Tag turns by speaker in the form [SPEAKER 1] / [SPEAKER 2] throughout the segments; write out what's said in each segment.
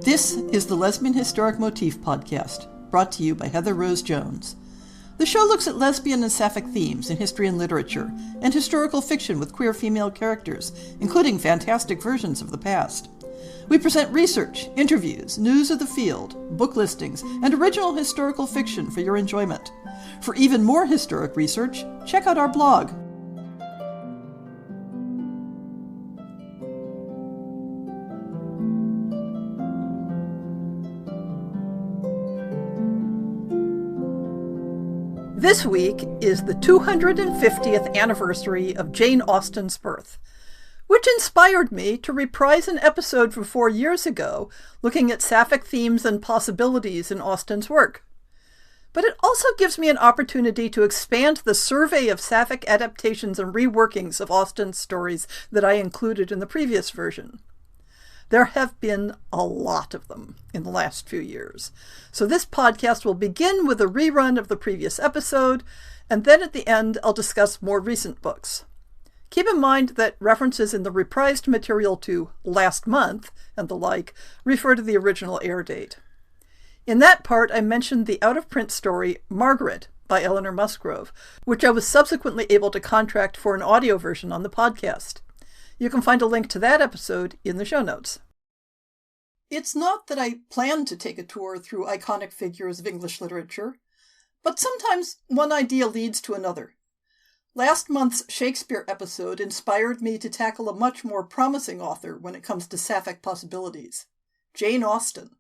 [SPEAKER 1] This is the Lesbian Historic Motif Podcast, brought to you by Heather Rose Jones. The show looks at lesbian and sapphic themes in history and literature, and historical fiction with queer female characters, including fantastic versions of the past. We present research, interviews, news of the field, book listings, and original historical fiction for your enjoyment. For even more historic research, check out our blog. This week is the 250th anniversary of Jane Austen's birth, which inspired me to reprise an episode from 4 years ago looking at sapphic themes and possibilities in Austen's work. But it also gives me an opportunity to expand the survey of sapphic adaptations and reworkings of Austen's stories that I included in the previous version. There have been a lot of them in the last few years. So this podcast will begin with a rerun of the previous episode, and then at the end I'll discuss more recent books. Keep in mind that references in the reprised material to last month and the like refer to the original air date. In that part, I mentioned the out-of-print story Margaret by Eleanor Musgrove, which I was subsequently able to contract for an audio version on the podcast. You can find a link to that episode in the show notes. It's not that I plan to take a tour through iconic figures of English literature, but sometimes one idea leads to another. Last month's Shakespeare episode inspired me to tackle a much more promising author when it comes to sapphic possibilities, Jane Austen.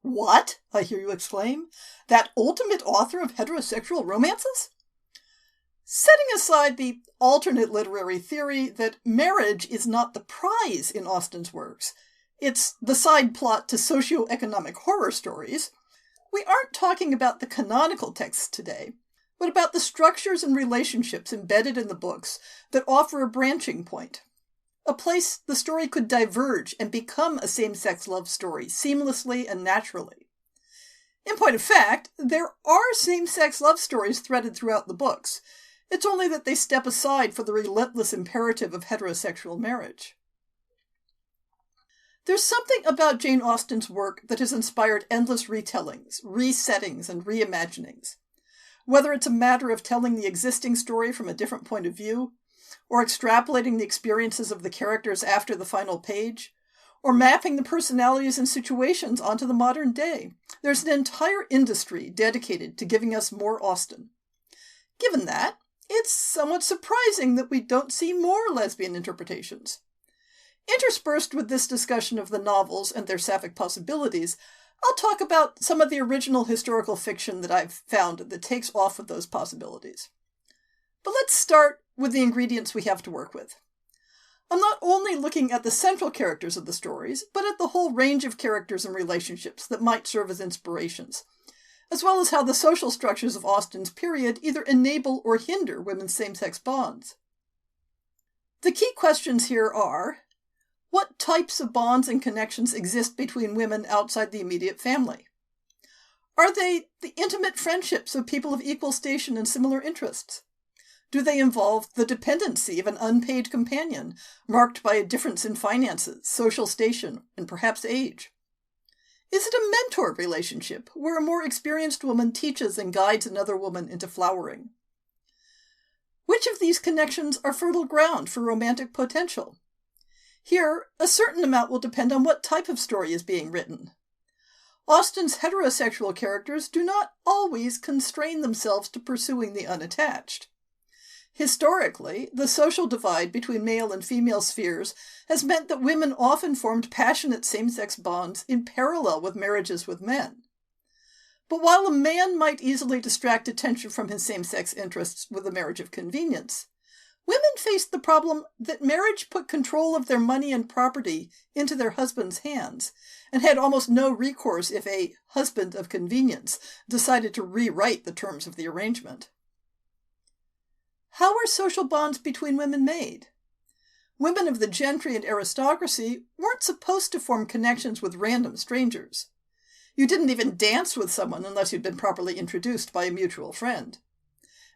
[SPEAKER 1] What? I hear you exclaim. That ultimate author of heterosexual romances? Setting aside the alternate literary theory that marriage is not the prize in Austen's works, it's the side plot to socioeconomic horror stories, we aren't talking about the canonical texts today, but about the structures and relationships embedded in the books that offer a branching point. A place the story could diverge and become a same-sex love story seamlessly and naturally. In point of fact, there are same-sex love stories threaded throughout the books. It's only that they step aside for the relentless imperative of heterosexual marriage. There's something about Jane Austen's work that has inspired endless retellings, resettings, and reimaginings. Whether it's a matter of telling the existing story from a different point of view, or extrapolating the experiences of the characters after the final page, or mapping the personalities and situations onto the modern day, there's an entire industry dedicated to giving us more Austen. Given that, it's somewhat surprising that we don't see more lesbian interpretations. Interspersed with this discussion of the novels and their sapphic possibilities, I'll talk about some of the original historical fiction that I've found that takes off of those possibilities. But let's start with the ingredients we have to work with. I'm not only looking at the central characters of the stories, but at the whole range of characters and relationships that might serve as inspirations, as well as how the social structures of Austen's period either enable or hinder women's same-sex bonds. The key questions here are: what types of bonds and connections exist between women outside the immediate family? Are they the intimate friendships of people of equal station and similar interests? Do they involve the dependency of an unpaid companion, marked by a difference in finances, social station, and perhaps age? Is it a mentor relationship, where a more experienced woman teaches and guides another woman into flowering? Which of these connections are fertile ground for romantic potential? Here, a certain amount will depend on what type of story is being written. Austen's heterosexual characters do not always constrain themselves to pursuing the unattached. Historically, the social divide between male and female spheres has meant that women often formed passionate same-sex bonds in parallel with marriages with men. But while a man might easily distract attention from his same-sex interests with a marriage of convenience, women faced the problem that marriage put control of their money and property into their husband's hands, and had almost no recourse if a husband of convenience decided to rewrite the terms of the arrangement. How are social bonds between women made? Women of the gentry and aristocracy weren't supposed to form connections with random strangers. You didn't even dance with someone unless you'd been properly introduced by a mutual friend.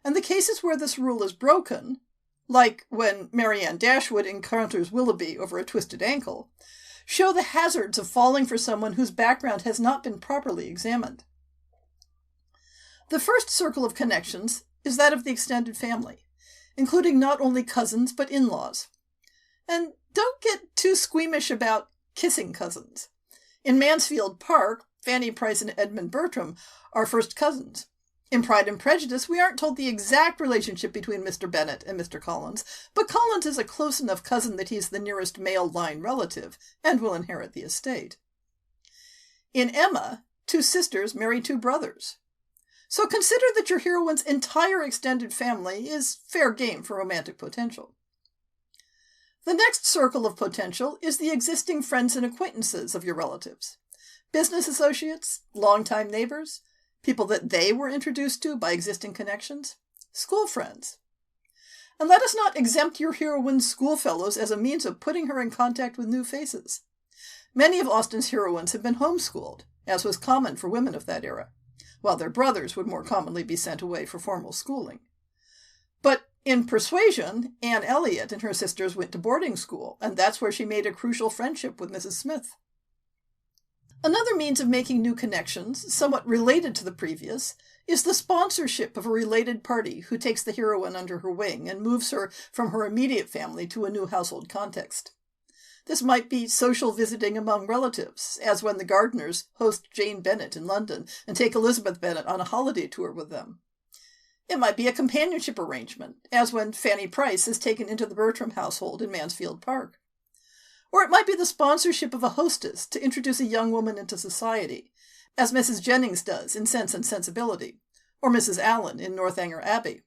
[SPEAKER 1] And the cases where this rule is broken, like when Marianne Dashwood encounters Willoughby over a twisted ankle, show the hazards of falling for someone whose background has not been properly examined. The first circle of connections is that of the extended family, including not only cousins but in-laws. And don't get too squeamish about kissing cousins. In Mansfield Park, Fanny Price and Edmund Bertram are first cousins. In Pride and Prejudice, we aren't told the exact relationship between Mr. Bennet and Mr. Collins, but Collins is a close enough cousin that he's the nearest male line relative and will inherit the estate. In Emma, two sisters marry two brothers. So consider that your heroine's entire extended family is fair game for romantic potential. The next circle of potential is the existing friends and acquaintances of your relatives. Business associates, longtime neighbors, people that they were introduced to by existing connections, school friends. And let us not exempt your heroine's schoolfellows as a means of putting her in contact with new faces. Many of Austen's heroines have been homeschooled, as was common for women of that era, while their brothers would more commonly be sent away for formal schooling. But in Persuasion, Anne Elliot and her sisters went to boarding school, and that's where she made a crucial friendship with Mrs. Smith. Another means of making new connections, somewhat related to the previous, is the sponsorship of a related party who takes the heroine under her wing and moves her from her immediate family to a new household context. This might be social visiting among relatives, as when the Gardiners host Jane Bennet in London and take Elizabeth Bennet on a holiday tour with them. It might be a companionship arrangement, as when Fanny Price is taken into the Bertram household in Mansfield Park. Or it might be the sponsorship of a hostess to introduce a young woman into society, as Mrs. Jennings does in Sense and Sensibility, or Mrs. Allen in Northanger Abbey.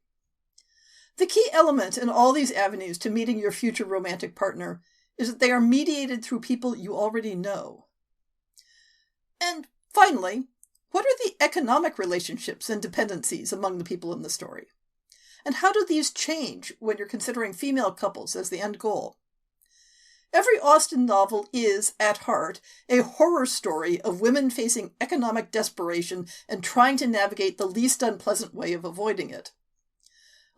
[SPEAKER 1] The key element in all these avenues to meeting your future romantic partner is that they are mediated through people you already know. And finally, what are the economic relationships and dependencies among the people in the story? And how do these change when you're considering female couples as the end goal? Every Austen novel is, at heart, a horror story of women facing economic desperation and trying to navigate the least unpleasant way of avoiding it.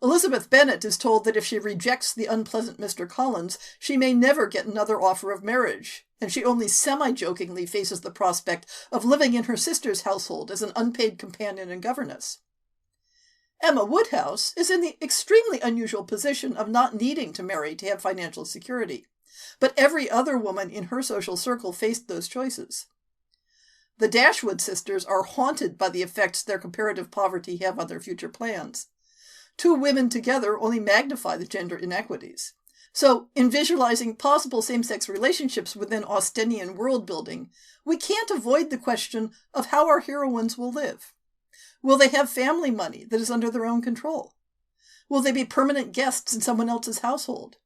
[SPEAKER 1] Elizabeth Bennet is told that if she rejects the unpleasant Mr. Collins, she may never get another offer of marriage, and she only semi-jokingly faces the prospect of living in her sister's household as an unpaid companion and governess. Emma Woodhouse is in the extremely unusual position of not needing to marry to have financial security, but every other woman in her social circle faced those choices. The Dashwood sisters are haunted by the effects their comparative poverty have on their future plans. Two women together only magnify the gender inequities. So, in visualizing possible same-sex relationships within Austenian world-building, we can't avoid the question of how our heroines will live. Will they have family money that is under their own control? Will they be permanent guests in someone else's household?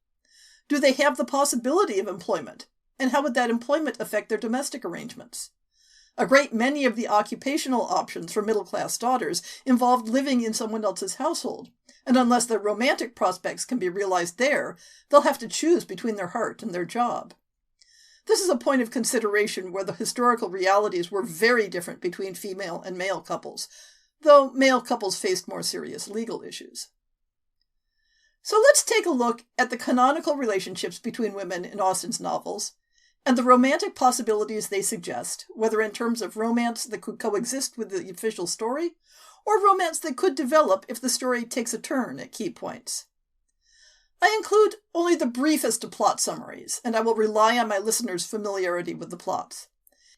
[SPEAKER 1] Do they have the possibility of employment? And how would that employment affect their domestic arrangements? A great many of the occupational options for middle-class daughters involved living in someone else's household, and unless their romantic prospects can be realized there, they'll have to choose between their heart and their job. This is a point of consideration where the historical realities were very different between female and male couples, though male couples faced more serious legal issues. So let's take a look at the canonical relationships between women in Austen's novels, and the romantic possibilities they suggest, whether in terms of romance that could coexist with the official story, or romance that could develop if the story takes a turn at key points. I include only the briefest of plot summaries, and I will rely on my listeners' familiarity with the plots.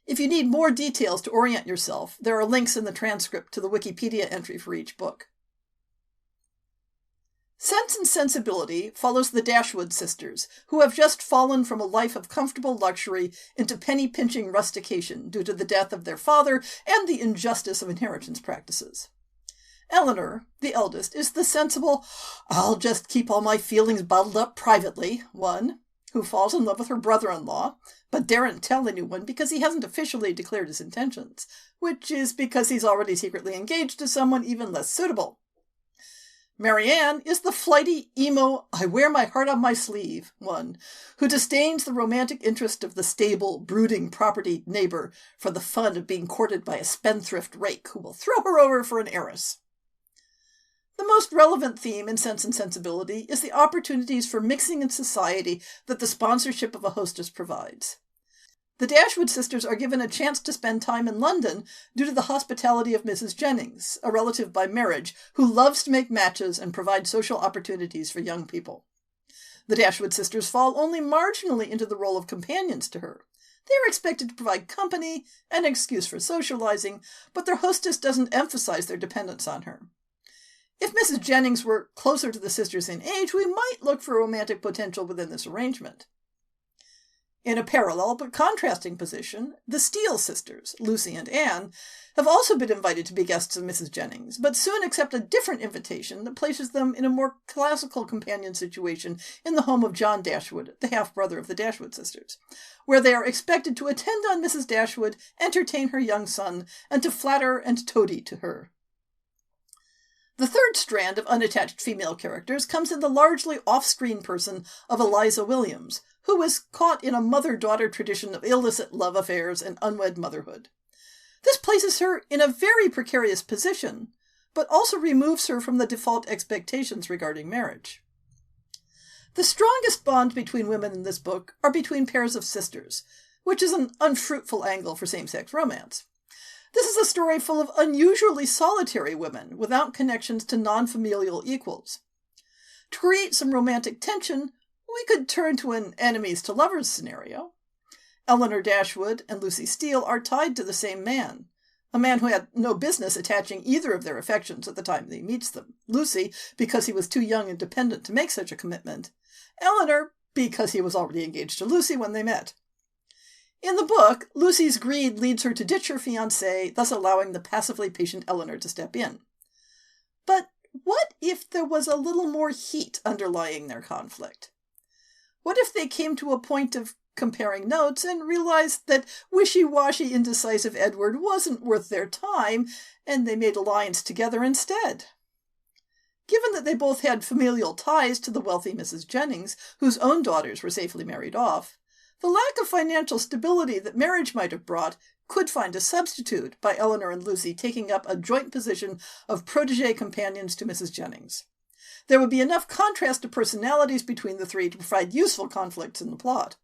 [SPEAKER 1] If you need more details to orient yourself, there are links in the transcript to the Wikipedia entry for each book. Sense and Sensibility follows the Dashwood sisters, who have just fallen from a life of comfortable luxury into penny-pinching rustication due to the death of their father and the injustice of inheritance practices. Eleanor, the eldest, is the sensible, I'll just keep all my feelings bottled up privately one, who falls in love with her brother-in-law, but daren't tell anyone because he hasn't officially declared his intentions, which is because he's already secretly engaged to someone even less suitable. Marianne is the flighty, emo, I wear my heart on my sleeve one, who disdains the romantic interest of the stable, brooding, property neighbor for the fun of being courted by a spendthrift rake who will throw her over for an heiress. The most relevant theme in Sense and Sensibility is the opportunities for mixing in society that the sponsorship of a hostess provides. The Dashwood sisters are given a chance to spend time in London due to the hospitality of Mrs. Jennings, a relative by marriage, who loves to make matches and provide social opportunities for young people. The Dashwood sisters fall only marginally into the role of companions to her. They are expected to provide company, an excuse for socializing, but their hostess doesn't emphasize their dependence on her. If Mrs. Jennings were closer to the sisters in age, we might look for romantic potential within this arrangement. In a parallel but contrasting position, the Steele sisters, Lucy and Anne, have also been invited to be guests of Mrs. Jennings, but soon accept a different invitation that places them in a more classical companion situation in the home of John Dashwood, the half-brother of the Dashwood sisters, where they are expected to attend on Mrs. Dashwood, entertain her young son, and to flatter and toady to her. The third strand of unattached female characters comes in the largely off-screen person of Eliza Williams, who was caught in a mother-daughter tradition of illicit love affairs and unwed motherhood. This places her in a very precarious position, but also removes her from the default expectations regarding marriage. The strongest bond between women in this book are between pairs of sisters, which is an unfruitful angle for same-sex romance. This is a story full of unusually solitary women without connections to non-familial equals. To create some romantic tension, we could turn to an enemies-to-lovers scenario. Eleanor Dashwood and Lucy Steele are tied to the same man, a man who had no business attaching either of their affections at the time that he meets them. Lucy, because he was too young and dependent to make such a commitment. Eleanor, because he was already engaged to Lucy when they met. In the book, Lucy's greed leads her to ditch her fiancé, thus allowing the passively patient Eleanor to step in. But what if there was a little more heat underlying their conflict? What if they came to a point of comparing notes and realized that wishy-washy, indecisive Edward wasn't worth their time, and they made alliance together instead? Given that they both had familial ties to the wealthy Mrs. Jennings, whose own daughters were safely married off, the lack of financial stability that marriage might have brought could find a substitute by Eleanor and Lucy taking up a joint position of protégé companions to Mrs. Jennings. There would be enough contrast of personalities between the three to provide useful conflicts in the plot.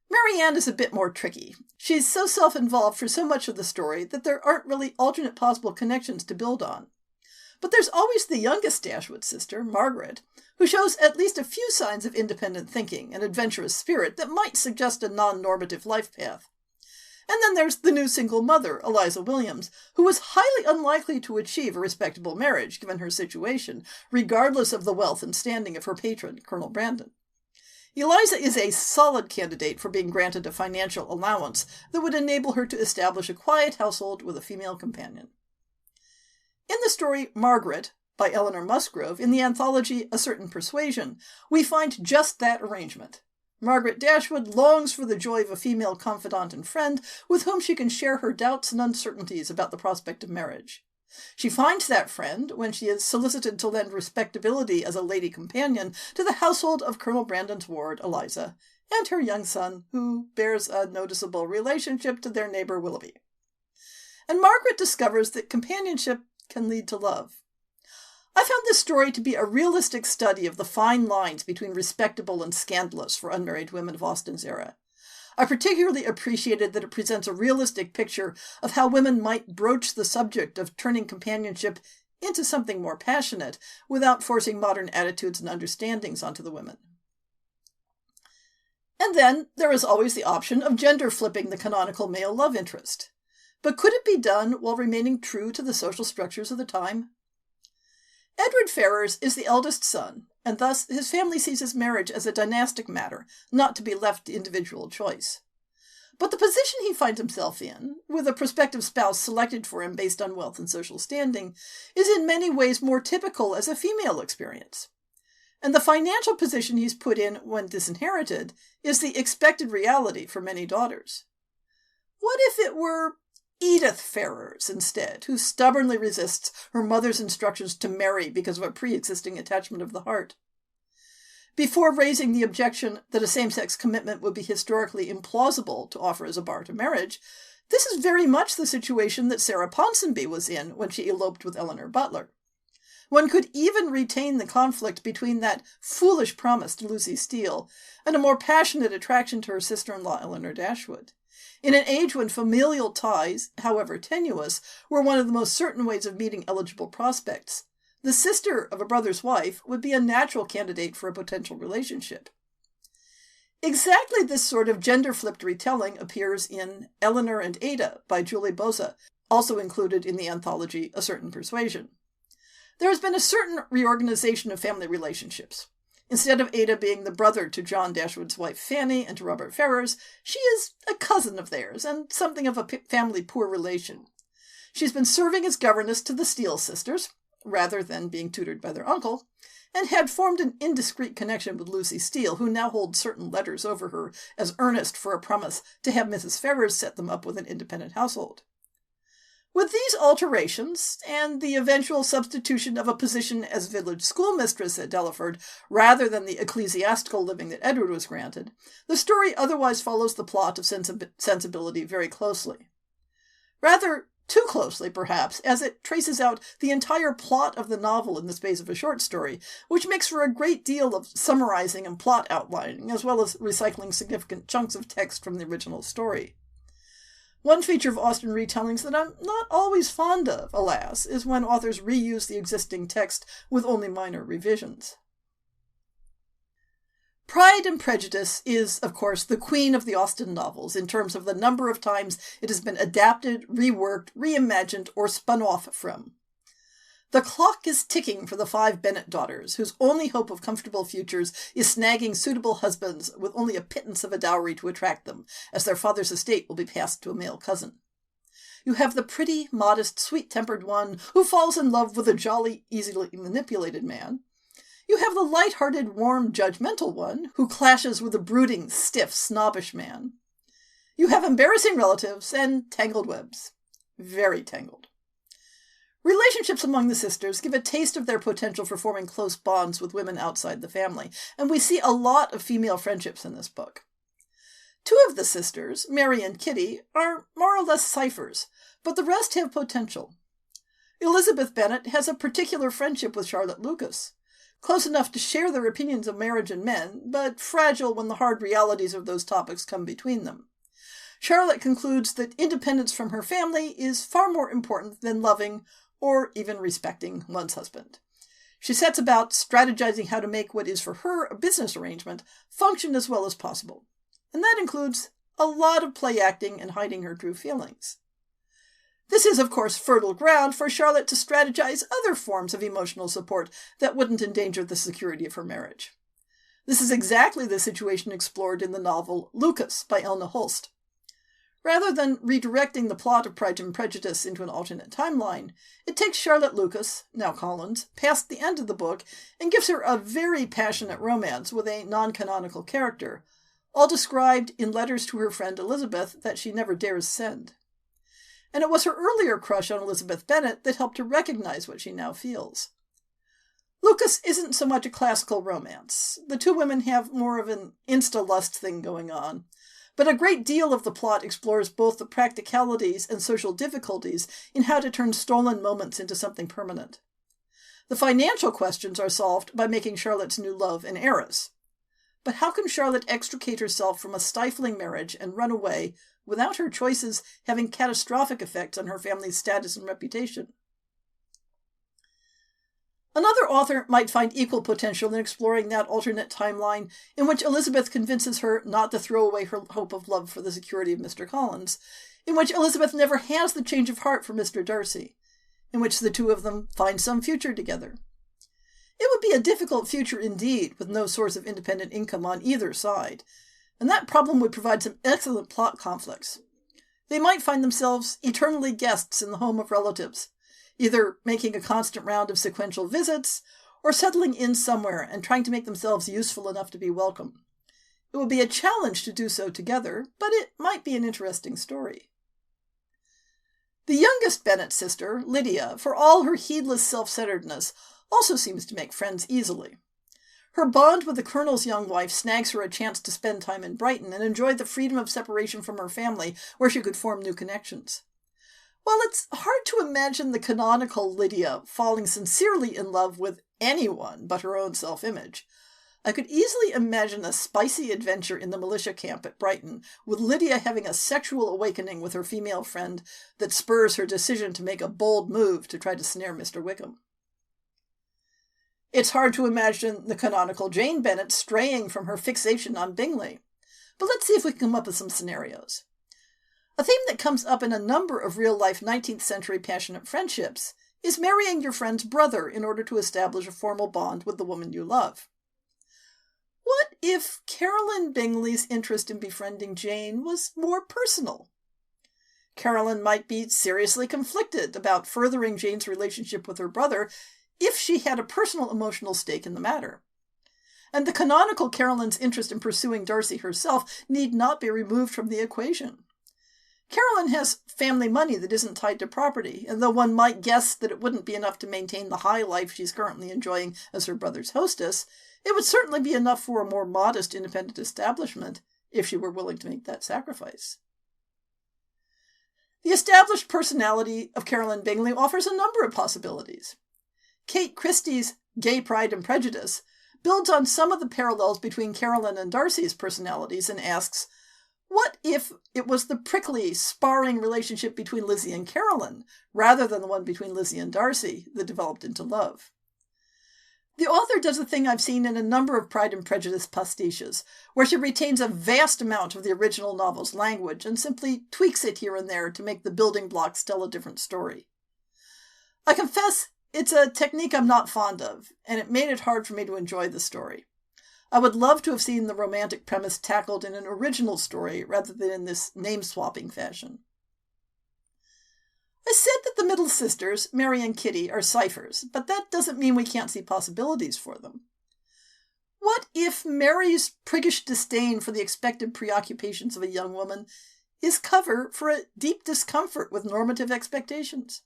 [SPEAKER 1] Marianne is a bit more tricky. She's so self-involved for so much of the story that there aren't really alternate possible connections to build on. But there's always the youngest Dashwood sister, Margaret, who shows at least a few signs of independent thinking and adventurous spirit that might suggest a non-normative life path. And then there's the new single mother, Eliza Williams, who was highly unlikely to achieve a respectable marriage given her situation, regardless of the wealth and standing of her patron, Colonel Brandon. Eliza is a solid candidate for being granted a financial allowance that would enable her to establish a quiet household with a female companion. In the story Margaret, by Eleanor Musgrove, in the anthology A Certain Persuasion, we find just that arrangement. Margaret Dashwood longs for the joy of a female confidant and friend with whom she can share her doubts and uncertainties about the prospect of marriage. She finds that friend when she is solicited to lend respectability as a lady companion to the household of Colonel Brandon's ward, Eliza, and her young son, who bears a noticeable relationship to their neighbor Willoughby. And Margaret discovers that companionship can lead to love. I found this story to be a realistic study of the fine lines between respectable and scandalous for unmarried women of Austen's era. I particularly appreciated that it presents a realistic picture of how women might broach the subject of turning companionship into something more passionate without forcing modern attitudes and understandings onto the women. And then there is always the option of gender-flipping the canonical male love interest. But could it be done while remaining true to the social structures of the time? Edward Ferrars is the eldest son, and thus his family sees his marriage as a dynastic matter, not to be left to individual choice. But the position he finds himself in, with a prospective spouse selected for him based on wealth and social standing, is in many ways more typical as a female experience. And the financial position he's put in when disinherited is the expected reality for many daughters. What if it were Edith Ferrars instead, who stubbornly resists her mother's instructions to marry because of a pre-existing attachment of the heart? Before raising the objection that a same-sex commitment would be historically implausible to offer as a bar to marriage, this is very much the situation that Sarah Ponsonby was in when she eloped with Eleanor Butler. One could even retain the conflict between that foolish promise to Lucy Steele and a more passionate attraction to her sister-in-law Eleanor Dashwood. In an age when familial ties, however tenuous, were one of the most certain ways of meeting eligible prospects, the sister of a brother's wife would be a natural candidate for a potential relationship. Exactly this sort of gender-flipped retelling appears in Eleanor and Ada by Julie Bozza, also included in the anthology A Certain Persuasion. There has been a certain reorganization of family relationships. Instead of Ada being the brother to John Dashwood's wife Fanny and to Robert Ferrers, she is a cousin of theirs and something of a family poor relation. She's been serving as governess to the Steele sisters, rather than being tutored by their uncle, and had formed an indiscreet connection with Lucy Steele, who now holds certain letters over her as earnest for a promise to have Mrs. Ferrers set them up with an independent household. With these alterations, and the eventual substitution of a position as village schoolmistress at Delaford rather than the ecclesiastical living that Edward was granted, the story otherwise follows the plot of Sensibility very closely. Rather too closely, perhaps, as it traces out the entire plot of the novel in the space of a short story, which makes for a great deal of summarizing and plot outlining, as well as recycling significant chunks of text from the original story. One feature of Austen retellings that I'm not always fond of, alas, is when authors reuse the existing text with only minor revisions. Pride and Prejudice is, of course, the queen of the Austen novels in terms of the number of times it has been adapted, reworked, reimagined, or spun off from. The clock is ticking for the 5 Bennet daughters, whose only hope of comfortable futures is snagging suitable husbands with only a pittance of a dowry to attract them, as their father's estate will be passed to a male cousin. You have the pretty, modest, sweet-tempered one who falls in love with a jolly, easily manipulated man. You have the light-hearted, warm, judgmental one who clashes with a brooding, stiff, snobbish man. You have embarrassing relatives and tangled webs. Very tangled. Relationships among the sisters give a taste of their potential for forming close bonds with women outside the family, and we see a lot of female friendships in this book. 2 of the sisters, Mary and Kitty, are more or less ciphers, but the rest have potential. Elizabeth Bennet has a particular friendship with Charlotte Lucas, close enough to share their opinions of marriage and men, but fragile when the hard realities of those topics come between them. Charlotte concludes that independence from her family is far more important than loving or even respecting one's husband. She sets about strategizing how to make what is for her a business arrangement function as well as possible, and that includes a lot of play acting and hiding her true feelings. This is, of course, fertile ground for Charlotte to strategize other forms of emotional support that wouldn't endanger the security of her marriage. This is exactly the situation explored in the novel Lucas by Elna Holst. Rather than redirecting the plot of Pride and Prejudice into an alternate timeline, it takes Charlotte Lucas, now Collins, past the end of the book and gives her a very passionate romance with a non-canonical character, all described in letters to her friend Elizabeth that she never dares send. And it was her earlier crush on Elizabeth Bennet that helped her recognize what she now feels. Lucas isn't so much a classical romance. The 2 women have more of an insta-lust thing going on, but a great deal of the plot explores both the practicalities and social difficulties in how to turn stolen moments into something permanent. The financial questions are solved by making Charlotte's new love an heiress. But how can Charlotte extricate herself from a stifling marriage and run away without her choices having catastrophic effects on her family's status and reputation? Another author might find equal potential in exploring that alternate timeline in which Elizabeth convinces her not to throw away her hope of love for the security of Mr. Collins, in which Elizabeth never has the change of heart for Mr. Darcy, in which the 2 of them find some future together. It would be a difficult future indeed, with no source of independent income on either side, and that problem would provide some excellent plot conflicts. They might find themselves eternally guests in the home of relatives, either making a constant round of sequential visits, or settling in somewhere and trying to make themselves useful enough to be welcome. It would be a challenge to do so together, but it might be an interesting story. The youngest Bennet sister, Lydia, for all her heedless self-centeredness, also seems to make friends easily. Her bond with the Colonel's young wife snags her a chance to spend time in Brighton and enjoy the freedom of separation from her family, where she could form new connections. While it's hard to imagine the canonical Lydia falling sincerely in love with anyone but her own self-image, I could easily imagine a spicy adventure in the militia camp at Brighton, with Lydia having a sexual awakening with her female friend that spurs her decision to make a bold move to try to snare Mr. Wickham. It's hard to imagine the canonical Jane Bennet straying from her fixation on Bingley, but let's see if we can come up with some scenarios. A theme that comes up in a number of real-life 19th century passionate friendships is marrying your friend's brother in order to establish a formal bond with the woman you love. What if Caroline Bingley's interest in befriending Jane was more personal? Caroline might be seriously conflicted about furthering Jane's relationship with her brother if she had a personal emotional stake in the matter. And the canonical Caroline's interest in pursuing Darcy herself need not be removed from the equation. Caroline has family money that isn't tied to property, and though one might guess that it wouldn't be enough to maintain the high life she's currently enjoying as her brother's hostess, it would certainly be enough for a more modest independent establishment if she were willing to make that sacrifice. The established personality of Caroline Bingley offers a number of possibilities. Kate Christie's Gay Pride and Prejudice builds on some of the parallels between Caroline and Darcy's personalities and asks, what if it was the prickly, sparring relationship between Lizzie and Caroline, rather than the one between Lizzie and Darcy, that developed into love? The author does a thing I've seen in a number of Pride and Prejudice pastiches, where she retains a vast amount of the original novel's language and simply tweaks it here and there to make the building blocks tell a different story. I confess it's a technique I'm not fond of, and it made it hard for me to enjoy the story. I would love to have seen the romantic premise tackled in an original story rather than in this name-swapping fashion. I said that the middle sisters, Mary and Kitty, are ciphers, but that doesn't mean we can't see possibilities for them. What if Mary's priggish disdain for the expected preoccupations of a young woman is cover for a deep discomfort with normative expectations?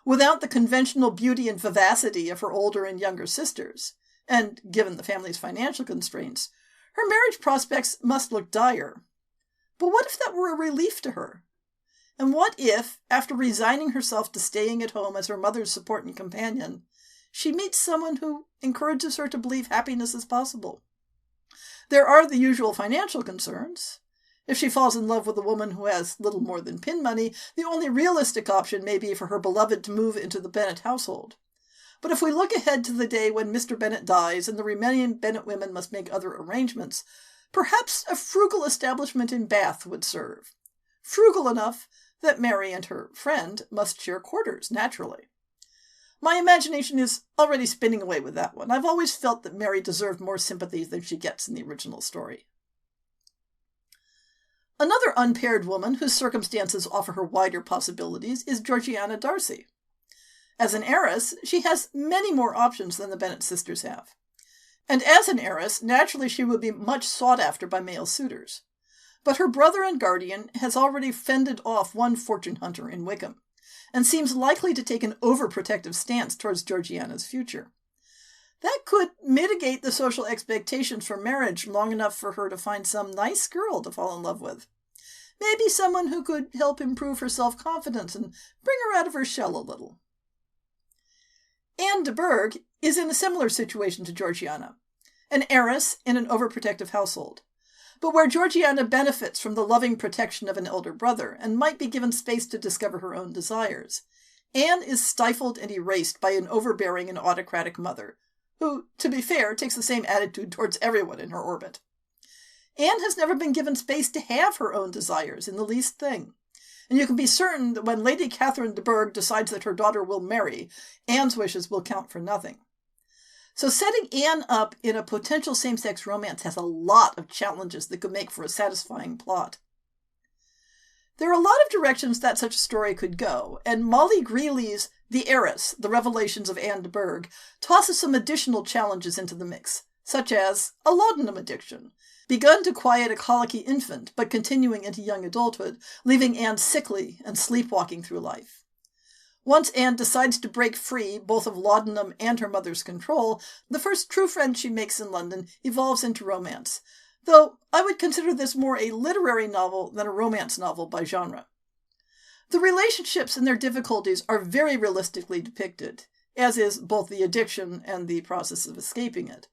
[SPEAKER 1] Without the conventional beauty and vivacity of her older and younger sisters, and given the family's financial constraints, her marriage prospects must look dire. But what if that were a relief to her? And what if, after resigning herself to staying at home as her mother's support and companion, she meets someone who encourages her to believe happiness is possible? There are the usual financial concerns. If she falls in love with a woman who has little more than pin money, the only realistic option may be for her beloved to move into the Bennet household. But if we look ahead to the day when Mr. Bennet dies and the remaining Bennet women must make other arrangements, perhaps a frugal establishment in Bath would serve. Frugal enough that Mary and her friend must share quarters, naturally. My imagination is already spinning away with that one. I've always felt that Mary deserved more sympathy than she gets in the original story. Another unpaired woman whose circumstances offer her wider possibilities is Georgiana Darcy. As an heiress, she has many more options than the Bennet sisters have. And as an heiress, naturally she would be much sought after by male suitors. But her brother and guardian has already fended off one fortune hunter in Wickham, and seems likely to take an overprotective stance towards Georgiana's future. That could mitigate the social expectations for marriage long enough for her to find some nice girl to fall in love with. Maybe someone who could help improve her self-confidence and bring her out of her shell a little. Anne de Bourgh is in a similar situation to Georgiana, an heiress in an overprotective household, but where Georgiana benefits from the loving protection of an elder brother and might be given space to discover her own desires. Anne is stifled and erased by an overbearing and autocratic mother, who, to be fair, takes the same attitude towards everyone in her orbit. Anne has never been given space to have her own desires in the least thing, and you can be certain that when Lady Catherine de Bourgh decides that her daughter will marry, Anne's wishes will count for nothing. So setting Anne up in a potential same-sex romance has a lot of challenges that could make for a satisfying plot. There are a lot of directions that such a story could go, and Molly Greeley's The Heiress, The Revelations of Anne de Bourgh, tosses some additional challenges into the mix, such as a laudanum addiction, begun to quiet a colicky infant, but continuing into young adulthood, leaving Anne sickly and sleepwalking through life. Once Anne decides to break free both of laudanum and her mother's control, the first true friend she makes in London evolves into romance, though I would consider this more a literary novel than a romance novel by genre. The relationships and their difficulties are very realistically depicted, as is both the addiction and the process of escaping it.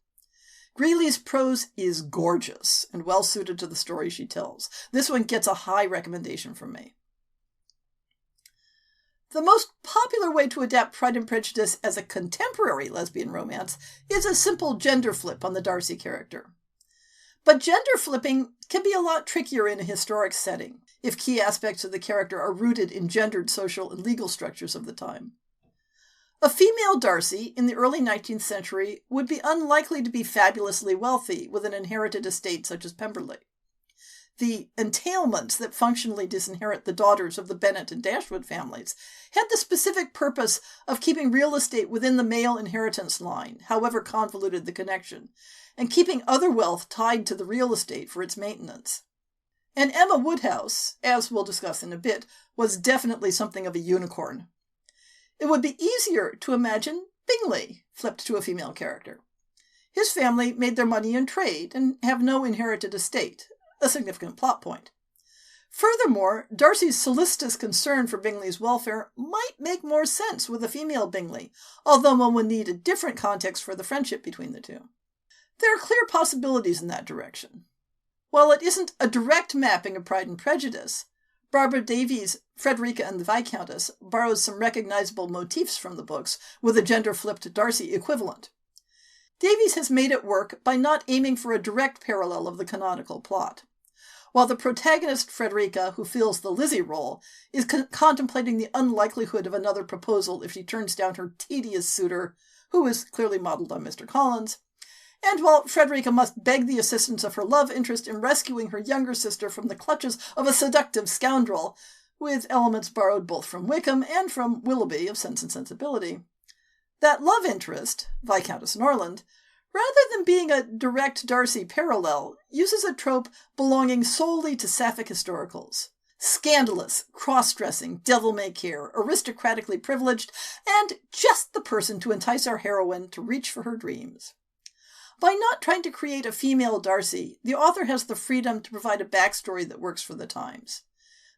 [SPEAKER 1] Greeley's prose is gorgeous and well suited to the story she tells. This one gets a high recommendation from me. The most popular way to adapt Pride and Prejudice as a contemporary lesbian romance is a simple gender flip on the Darcy character. But gender flipping can be a lot trickier in a historic setting, if key aspects of the character are rooted in gendered social and legal structures of the time. A female Darcy in the early 19th century would be unlikely to be fabulously wealthy with an inherited estate such as Pemberley. The entailments that functionally disinherit the daughters of the Bennet and Dashwood families had the specific purpose of keeping real estate within the male inheritance line, however convoluted the connection, and keeping other wealth tied to the real estate for its maintenance. And Emma Woodhouse, as we'll discuss in a bit, was definitely something of a unicorn. It would be easier to imagine Bingley flipped to a female character. His family made their money in trade and have no inherited estate, a significant plot point. Furthermore, Darcy's solicitous concern for Bingley's welfare might make more sense with a female Bingley, although one would need a different context for the friendship between the two. There are clear possibilities in that direction. While it isn't a direct mapping of Pride and Prejudice, Barbara Davies' Frederica and the Viscountess borrows some recognizable motifs from the books with a gender-flipped Darcy equivalent. Davies has made it work by not aiming for a direct parallel of the canonical plot. While the protagonist, Frederica, who fills the Lizzie role, is contemplating the unlikelihood of another proposal if she turns down her tedious suitor, who is clearly modeled on Mr. Collins, and while Frederica must beg the assistance of her love interest in rescuing her younger sister from the clutches of a seductive scoundrel, with elements borrowed both from Wickham and from Willoughby of Sense and Sensibility. That love interest, Viscountess Norland, rather than being a direct Darcy parallel, uses a trope belonging solely to sapphic historicals. Scandalous, cross-dressing, devil-may-care, aristocratically privileged, and just the person to entice our heroine to reach for her dreams. By not trying to create a female Darcy, the author has the freedom to provide a backstory that works for the times.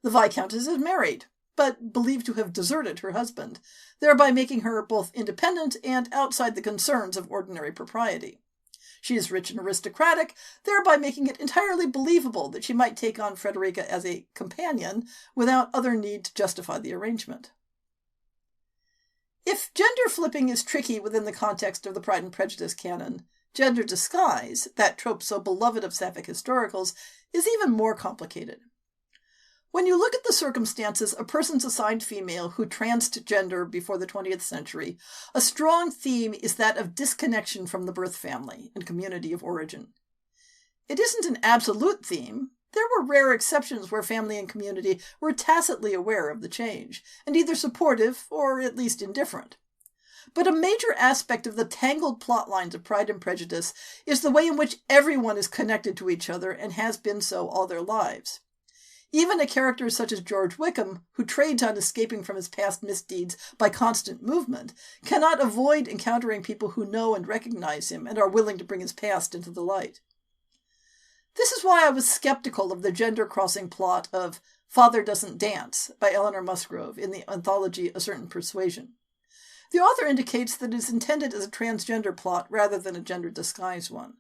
[SPEAKER 1] The Viscountess is married, but believed to have deserted her husband, thereby making her both independent and outside the concerns of ordinary propriety. She is rich and aristocratic, thereby making it entirely believable that she might take on Frederica as a companion without other need to justify the arrangement. If gender flipping is tricky within the context of the Pride and Prejudice canon, gender disguise, that trope so beloved of sapphic historicals, is even more complicated. When you look at the circumstances of persons assigned female who tranced gender before the 20th century, a strong theme is that of disconnection from the birth family and community of origin. It isn't an absolute theme. There were rare exceptions where family and community were tacitly aware of the change, and either supportive or at least indifferent. But a major aspect of the tangled plot lines of Pride and Prejudice is the way in which everyone is connected to each other and has been so all their lives. Even a character such as George Wickham, who trades on escaping from his past misdeeds by constant movement, cannot avoid encountering people who know and recognize him and are willing to bring his past into the light. This is why I was skeptical of the gender-crossing plot of Father Doesn't Dance by Eleanor Musgrove in the anthology A Certain Persuasion. The author indicates that it is intended as a transgender plot rather than a gender disguise one.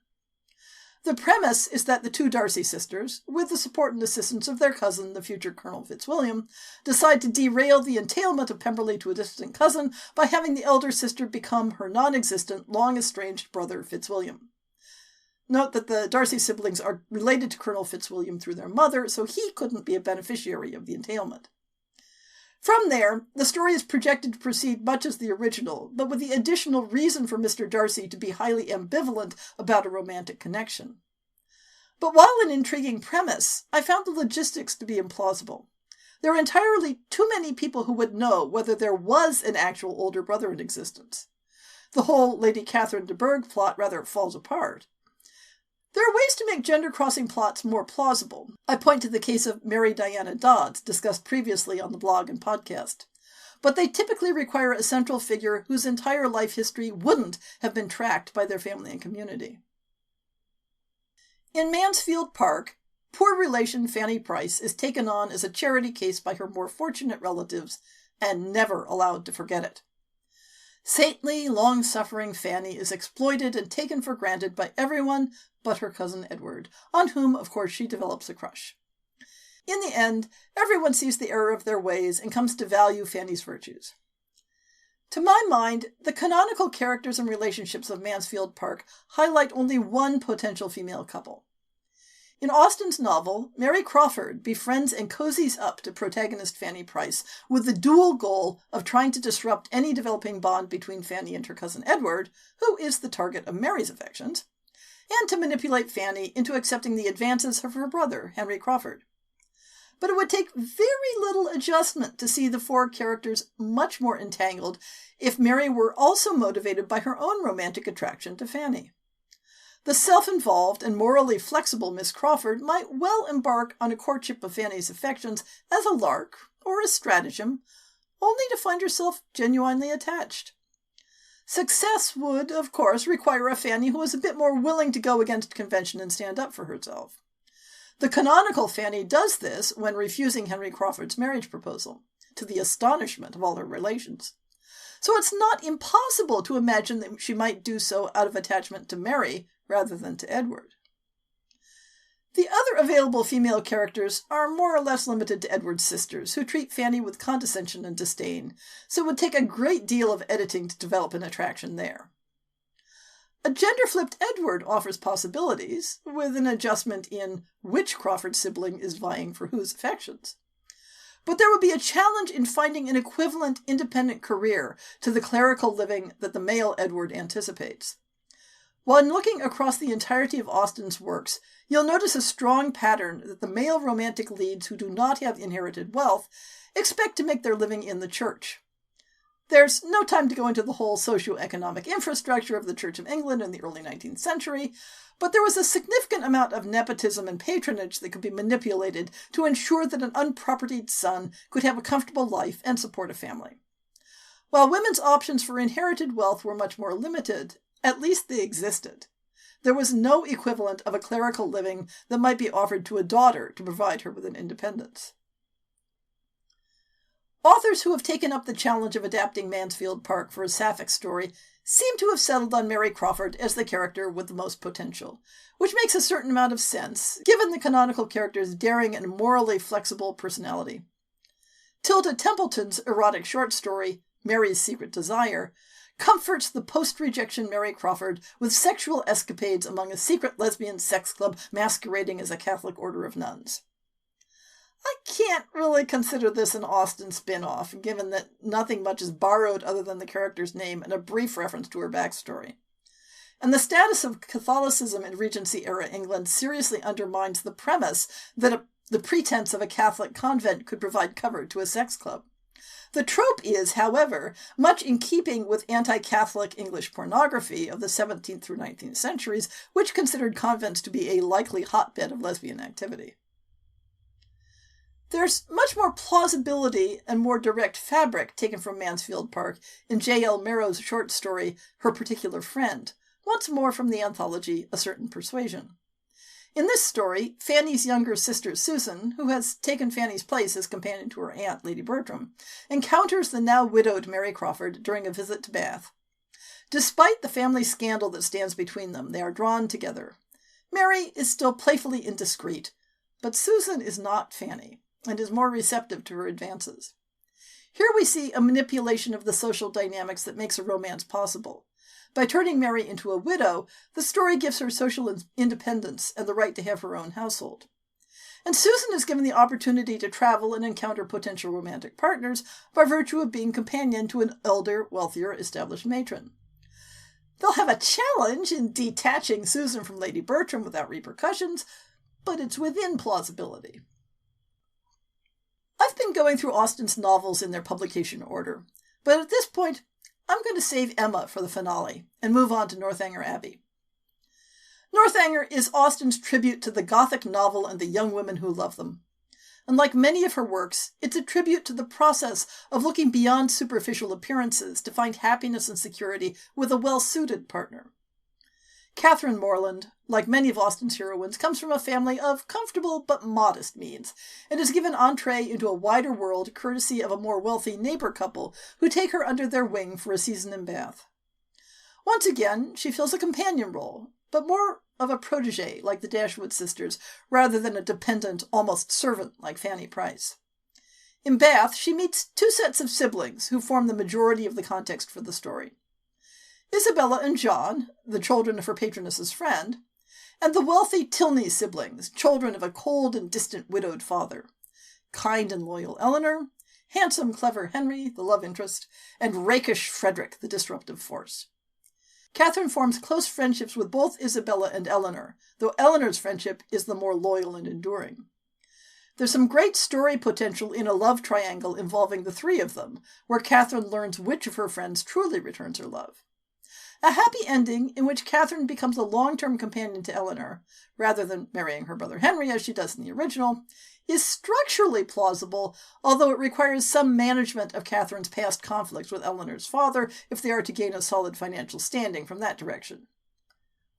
[SPEAKER 1] The premise is that the two Darcy sisters, with the support and assistance of their cousin, the future Colonel Fitzwilliam, decide to derail the entailment of Pemberley to a distant cousin by having the elder sister become her non-existent, long-estranged brother Fitzwilliam. Note that the Darcy siblings are related to Colonel Fitzwilliam through their mother, so he couldn't be a beneficiary of the entailment. From there, the story is projected to proceed much as the original, but with the additional reason for Mr. Darcy to be highly ambivalent about a romantic connection. But while an intriguing premise, I found the logistics to be implausible. There are entirely too many people who would know whether there was an actual older brother in existence. The whole Lady Catherine de Bourgh plot rather falls apart. There are ways to make gender-crossing plots more plausible. I point to the case of Mary Diana Dodds, discussed previously on the blog and podcast. But they typically require a central figure whose entire life history wouldn't have been tracked by their family and community. In Mansfield Park, poor relation Fanny Price is taken on as a charity case by her more fortunate relatives and never allowed to forget it. Saintly, long-suffering Fanny is exploited and taken for granted by everyone but her cousin Edward, on whom, of course, she develops a crush. In the end, everyone sees the error of their ways and comes to value Fanny's virtues. To my mind, the canonical characters and relationships of Mansfield Park highlight only one potential female couple. In Austen's novel, Mary Crawford befriends and cozies up to protagonist Fanny Price with the dual goal of trying to disrupt any developing bond between Fanny and her cousin Edward, who is the target of Mary's affections, and to manipulate Fanny into accepting the advances of her brother, Henry Crawford. But it would take very little adjustment to see the four characters much more entangled if Mary were also motivated by her own romantic attraction to Fanny. The self-involved and morally flexible Miss Crawford might well embark on a courtship of Fanny's affections as a lark or a stratagem, only to find herself genuinely attached. Success would, of course, require a Fanny who was a bit more willing to go against convention and stand up for herself. The canonical Fanny does this when refusing Henry Crawford's marriage proposal, to the astonishment of all her relations. So it's not impossible to imagine that she might do so out of attachment to Mary rather than to Edward. The other available female characters are more or less limited to Edward's sisters, who treat Fanny with condescension and disdain, so it would take a great deal of editing to develop an attraction there. A gender-flipped Edward offers possibilities, with an adjustment in which Crawford sibling is vying for whose affections. But there would be a challenge in finding an equivalent independent career to the clerical living that the male Edward anticipates. While looking across the entirety of Austen's works, you'll notice a strong pattern that the male romantic leads who do not have inherited wealth expect to make their living in the church. There's no time to go into the whole socio-economic infrastructure of the Church of England in the early 19th century, but there was a significant amount of nepotism and patronage that could be manipulated to ensure that an unpropertied son could have a comfortable life and support a family. While women's options for inherited wealth were much more limited, at least they existed. There was no equivalent of a clerical living that might be offered to a daughter to provide her with an independence. Authors who have taken up the challenge of adapting Mansfield Park for a sapphic story seem to have settled on Mary Crawford as the character with the most potential, which makes a certain amount of sense, given the canonical character's daring and morally flexible personality. Tilda Templeton's erotic short story, Mary's Secret Desire, comforts the post-rejection Mary Crawford with sexual escapades among a secret lesbian sex club masquerading as a Catholic order of nuns. I can't really consider this an Austen spin-off, given that nothing much is borrowed other than the character's name and a brief reference to her backstory. And the status of Catholicism in Regency-era England seriously undermines the premise that the pretense of a Catholic convent could provide cover to a sex club. The trope is, however, much in keeping with anti-Catholic English pornography of the 17th through 19th centuries, which considered convents to be a likely hotbed of lesbian activity. There's much more plausibility and more direct fabric taken from Mansfield Park in J.L. Marrow's short story, Her Particular Friend, once more from the anthology A Certain Persuasion. In this story, Fanny's younger sister Susan, who has taken Fanny's place as companion to her aunt, Lady Bertram, encounters the now widowed Mary Crawford during a visit to Bath. Despite the family scandal that stands between them, they are drawn together. Mary is still playfully indiscreet, but Susan is not Fanny, and is more receptive to her advances. Here we see a manipulation of the social dynamics that makes a romance possible. By turning Mary into a widow, the story gives her social independence and the right to have her own household. And Susan is given the opportunity to travel and encounter potential romantic partners by virtue of being companion to an elder, wealthier, established matron. They'll have a challenge in detaching Susan from Lady Bertram without repercussions, but it's within plausibility. I've been going through Austen's novels in their publication order, but at this point, I'm going to save Emma for the finale and move on to Northanger Abbey. Northanger is Austen's tribute to the Gothic novel and the young women who love them. And like many of her works, it's a tribute to the process of looking beyond superficial appearances to find happiness and security with a well-suited partner. Catherine Morland, like many of Austen's heroines, comes from a family of comfortable but modest means, and is given entree into a wider world courtesy of a more wealthy neighbor couple who take her under their wing for a season in Bath. Once again, she fills a companion role, but more of a protege like the Dashwood sisters, rather than a dependent, almost servant like Fanny Price. In Bath, she meets two sets of siblings who form the majority of the context for the story. Isabella and John, the children of her patroness's friend, and the wealthy Tilney siblings, children of a cold and distant widowed father. Kind and loyal Eleanor, handsome, clever Henry, the love interest, and rakish Frederick, the disruptive force. Catherine forms close friendships with both Isabella and Eleanor, though Eleanor's friendship is the more loyal and enduring. There's some great story potential in a love triangle involving the three of them, where Catherine learns which of her friends truly returns her love. A happy ending in which Catherine becomes a long-term companion to Eleanor, rather than marrying her brother Henry as she does in the original, is structurally plausible, although it requires some management of Catherine's past conflicts with Eleanor's father if they are to gain a solid financial standing from that direction.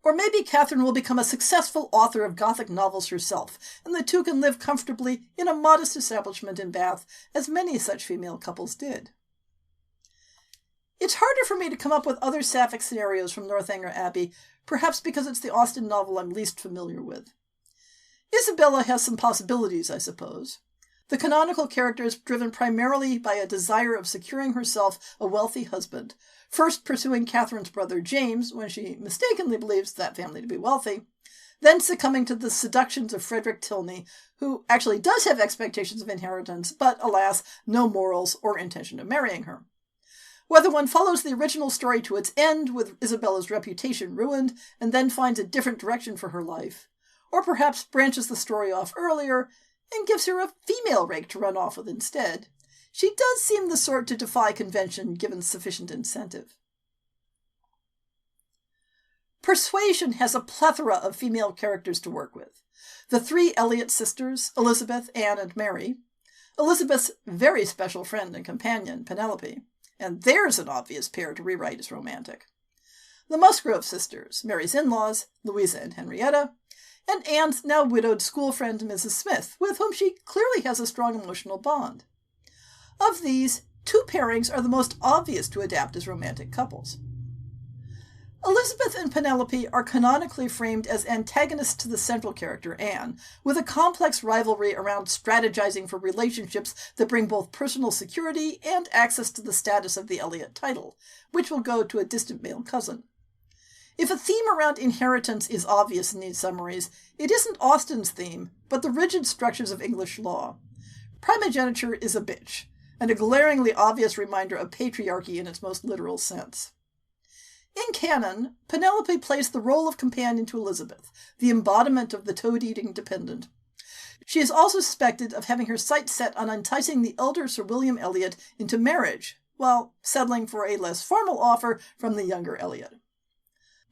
[SPEAKER 1] Or maybe Catherine will become a successful author of Gothic novels herself, and the two can live comfortably in a modest establishment in Bath, as many such female couples did. It's harder for me to come up with other sapphic scenarios from Northanger Abbey, perhaps because it's the Austen novel I'm least familiar with. Isabella has some possibilities, I suppose. The canonical character is driven primarily by a desire of securing herself a wealthy husband, first pursuing Catherine's brother James when she mistakenly believes that family to be wealthy, then succumbing to the seductions of Frederick Tilney, who actually does have expectations of inheritance, but alas, no morals or intention of marrying her. Whether one follows the original story to its end, with Isabella's reputation ruined, and then finds a different direction for her life, or perhaps branches the story off earlier and gives her a female rake to run off with instead, she does seem the sort to defy convention given sufficient incentive. Persuasion has a plethora of female characters to work with. The three Elliot sisters, Elizabeth, Anne, and Mary, Elizabeth's very special friend and companion, Penelope, and there's an obvious pair to rewrite as romantic. The Musgrove sisters, Mary's in-laws, Louisa and Henrietta, and Anne's now widowed school friend, Mrs. Smith, with whom she clearly has a strong emotional bond. Of these, two pairings are the most obvious to adapt as romantic couples. Elizabeth and Penelope are canonically framed as antagonists to the central character, Anne, with a complex rivalry around strategizing for relationships that bring both personal security and access to the status of the Elliot title, which will go to a distant male cousin. If a theme around inheritance is obvious in these summaries, it isn't Austen's theme, but the rigid structures of English law. Primogeniture is a bitch, and a glaringly obvious reminder of patriarchy in its most literal sense. In canon, Penelope plays the role of companion to Elizabeth, the embodiment of the toad-eating dependent. She is also suspected of having her sights set on enticing the elder Sir William Elliot into marriage, while settling for a less formal offer from the younger Elliot.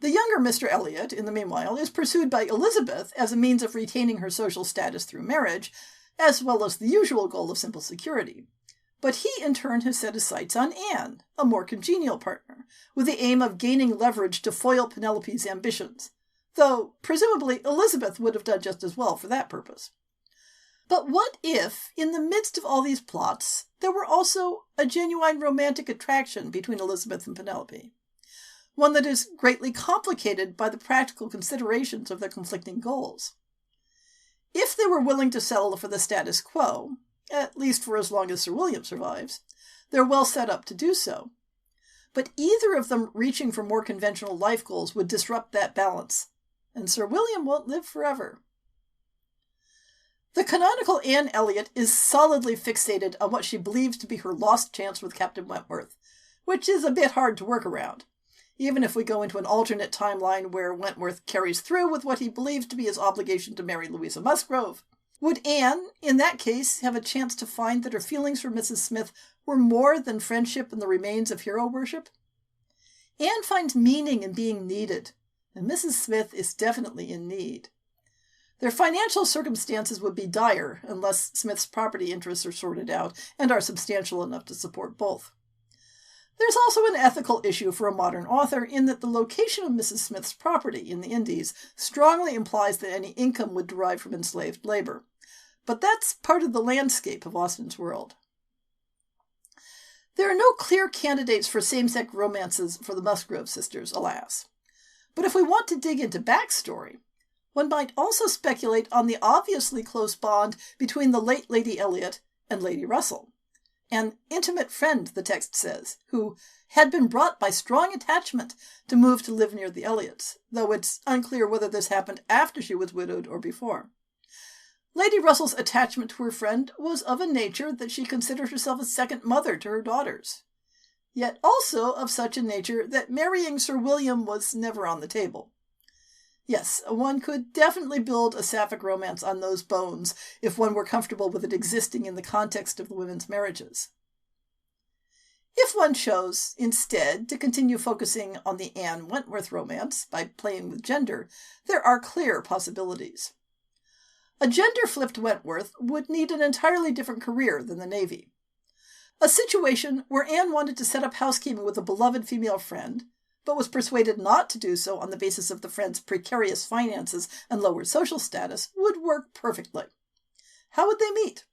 [SPEAKER 1] The younger Mr. Elliot, in the meanwhile, is pursued by Elizabeth as a means of retaining her social status through marriage, as well as the usual goal of simple security. But he, in turn, has set his sights on Anne, a more congenial partner, with the aim of gaining leverage to foil Penelope's ambitions, though presumably Elizabeth would have done just as well for that purpose. But what if, in the midst of all these plots, there were also a genuine romantic attraction between Elizabeth and Penelope? One that is greatly complicated by the practical considerations of their conflicting goals. If they were willing to settle for the status quo, at least for as long as Sir William survives, they're well set up to do so. But either of them reaching for more conventional life goals would disrupt that balance, and Sir William won't live forever. The canonical Anne Elliot is solidly fixated on what she believes to be her lost chance with Captain Wentworth, which is a bit hard to work around, even if we go into an alternate timeline where Wentworth carries through with what he believes to be his obligation to marry Louisa Musgrove. Would Anne, in that case, have a chance to find that her feelings for Mrs. Smith were more than friendship and the remains of hero worship? Anne finds meaning in being needed, and Mrs. Smith is definitely in need. Their financial circumstances would be dire unless Smith's property interests are sorted out and are substantial enough to support both. There's also an ethical issue for a modern author in that the location of Mrs. Smith's property in the Indies strongly implies that any income would derive from enslaved labor. But that's part of the landscape of Austen's world. There are no clear candidates for same-sex romances for the Musgrove sisters, alas. But if we want to dig into backstory, one might also speculate on the obviously close bond between the late Lady Elliot and Lady Russell. An intimate friend, the text says, who had been brought by strong attachment to move to live near the Elliots, though it's unclear whether this happened after she was widowed or before. Lady Russell's attachment to her friend was of a nature that she considered herself a second mother to her daughters, yet also of such a nature that marrying Sir William was never on the table. Yes, one could definitely build a sapphic romance on those bones if one were comfortable with it existing in the context of the women's marriages. If one chose, instead, to continue focusing on the Anne Wentworth romance by playing with gender, there are clear possibilities. A gender-flipped Wentworth would need an entirely different career than the Navy. A situation where Anne wanted to set up housekeeping with a beloved female friend, but was persuaded not to do so on the basis of the friend's precarious finances and lower social status, would work perfectly. How would they meet?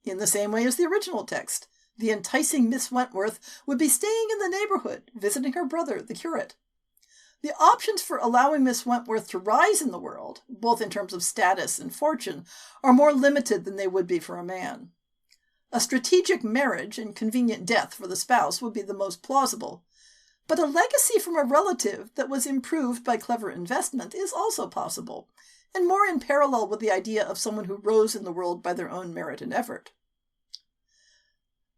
[SPEAKER 1] In the same way as the original text, the enticing Miss Wentworth would be staying in the neighborhood, visiting her brother, the curate. The options for allowing Miss Wentworth to rise in the world, both in terms of status and fortune, are more limited than they would be for a man. A strategic marriage and convenient death for the spouse would be the most plausible, but a legacy from a relative that was improved by clever investment is also possible, and more in parallel with the idea of someone who rose in the world by their own merit and effort.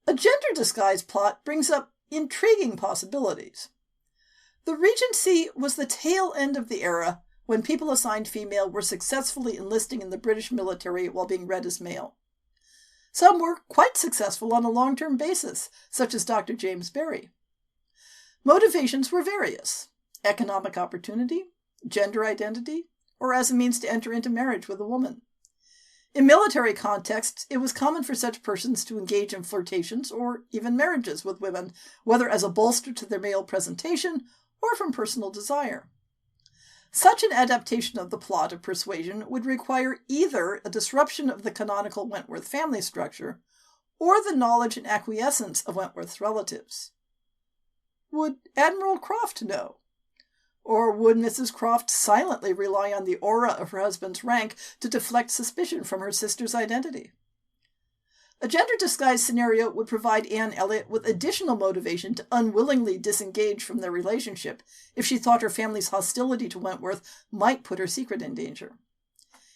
[SPEAKER 1] A gender disguise plot brings up intriguing possibilities. The Regency was the tail end of the era when people assigned female were successfully enlisting in the British military while being read as male. Some were quite successful on a long-term basis, such as Dr. James Barry. Motivations were various: economic opportunity, gender identity, or as a means to enter into marriage with a woman. In military contexts, it was common for such persons to engage in flirtations or even marriages with women, whether as a bolster to their male presentation or from personal desire. Such an adaptation of the plot of Persuasion would require either a disruption of the canonical Wentworth family structure or the knowledge and acquiescence of Wentworth's relatives. Would Admiral Croft know? Or would Mrs. Croft silently rely on the aura of her husband's rank to deflect suspicion from her sister's identity? A gender disguise scenario would provide Anne Elliot with additional motivation to unwillingly disengage from their relationship if she thought her family's hostility to Wentworth might put her secret in danger.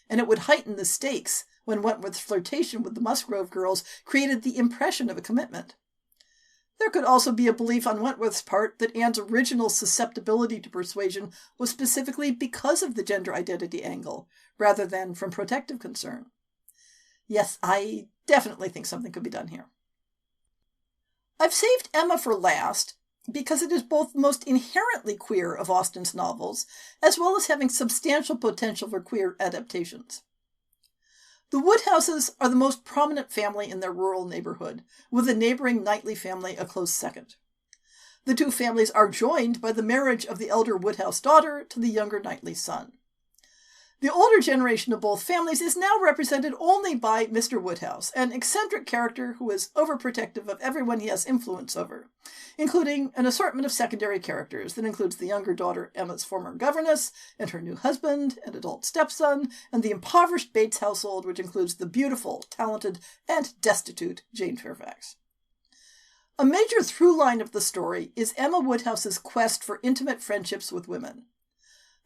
[SPEAKER 1] And it would heighten the stakes when Wentworth's flirtation with the Musgrove girls created the impression of a commitment. There could also be a belief on Wentworth's part that Anne's original susceptibility to persuasion was specifically because of the gender identity angle, rather than from protective concern. Yes, I definitely think something could be done here. I've saved Emma for last because it is both the most inherently queer of Austen's novels, as well as having substantial potential for queer adaptations. The Woodhouses are the most prominent family in their rural neighborhood, with the neighboring Knightley family a close second. The two families are joined by the marriage of the elder Woodhouse daughter to the younger Knightley son. The older generation of both families is now represented only by Mr. Woodhouse, an eccentric character who is overprotective of everyone he has influence over, including an assortment of secondary characters that includes the younger daughter Emma's former governess, and her new husband and adult stepson, and the impoverished Bates household, which includes the beautiful, talented, and destitute Jane Fairfax. A major through line of the story is Emma Woodhouse's quest for intimate friendships with women.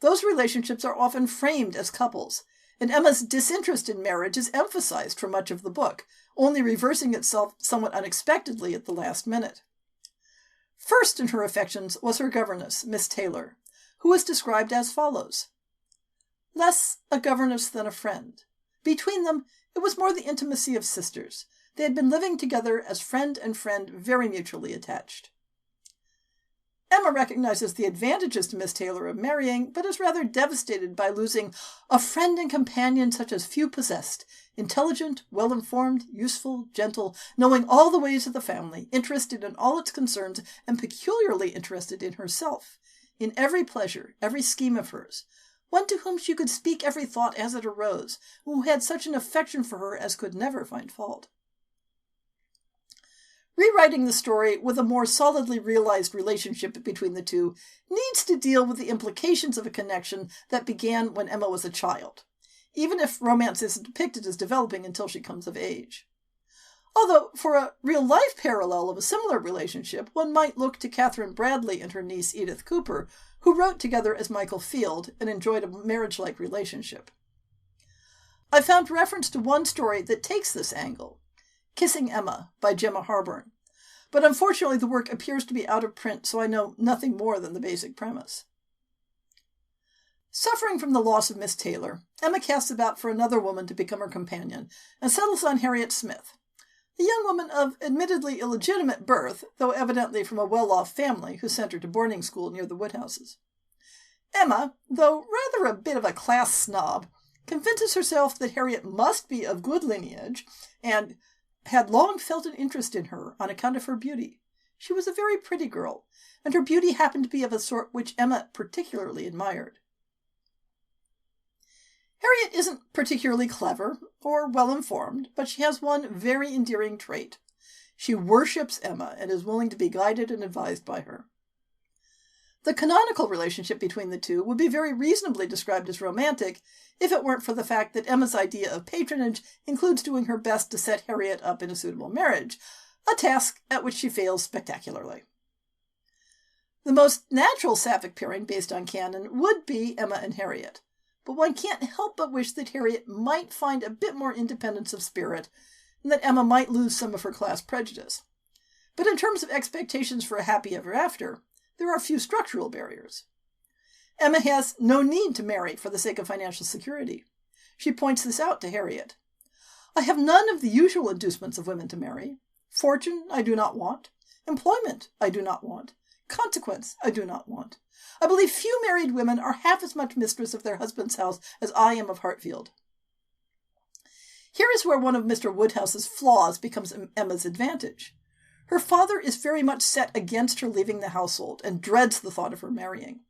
[SPEAKER 1] Those relationships are often framed as couples, and Emma's disinterest in marriage is emphasized for much of the book, only reversing itself somewhat unexpectedly at the last minute. First in her affections was her governess, Miss Taylor, who is described as follows: less a governess than a friend. Between them, it was more the intimacy of sisters. They had been living together as friend and friend, very mutually attached. Emma recognizes the advantages to Miss Taylor of marrying, but is rather devastated by losing a friend and companion such as few possessed, intelligent, well-informed, useful, gentle, knowing all the ways of the family, interested in all its concerns, and peculiarly interested in herself, in every pleasure, every scheme of hers, one to whom she could speak every thought as it arose, who had such an affection for her as could never find fault. Rewriting the story with a more solidly realized relationship between the two needs to deal with the implications of a connection that began when Emma was a child, even if romance isn't depicted as developing until she comes of age. Although, for a real-life parallel of a similar relationship, one might look to Catherine Bradley and her niece Edith Cooper, who wrote together as Michael Field and enjoyed a marriage-like relationship. I found reference to one story that takes this angle, Kissing Emma by Gemma Harburn, but unfortunately the work appears to be out of print, so I know nothing more than the basic premise. Suffering from the loss of Miss Taylor, Emma casts about for another woman to become her companion, and settles on Harriet Smith, a young woman of admittedly illegitimate birth, though evidently from a well-off family who sent her to boarding school near the Woodhouses. Emma, though rather a bit of a class snob, convinces herself that Harriet must be of good lineage, and had long felt an interest in her on account of her beauty. She was a very pretty girl, and her beauty happened to be of a sort which Emma particularly admired. Harriet isn't particularly clever or well-informed, but she has one very endearing trait. She worships Emma and is willing to be guided and advised by her. The canonical relationship between the two would be very reasonably described as romantic if it weren't for the fact that Emma's idea of patronage includes doing her best to set Harriet up in a suitable marriage, a task at which she fails spectacularly. The most natural sapphic pairing based on canon would be Emma and Harriet, but one can't help but wish that Harriet might find a bit more independence of spirit and that Emma might lose some of her class prejudice. But in terms of expectations for a happy ever after, there are few structural barriers. Emma has no need to marry for the sake of financial security. She points this out to Harriet. I have none of the usual inducements of women to marry. Fortune I do not want. Employment I do not want. Consequence I do not want. I believe few married women are half as much mistress of their husband's house as I am of Hartfield. Here is where one of Mr. Woodhouse's flaws becomes Emma's advantage. Her father is very much set against her leaving the household and dreads the thought of her marrying.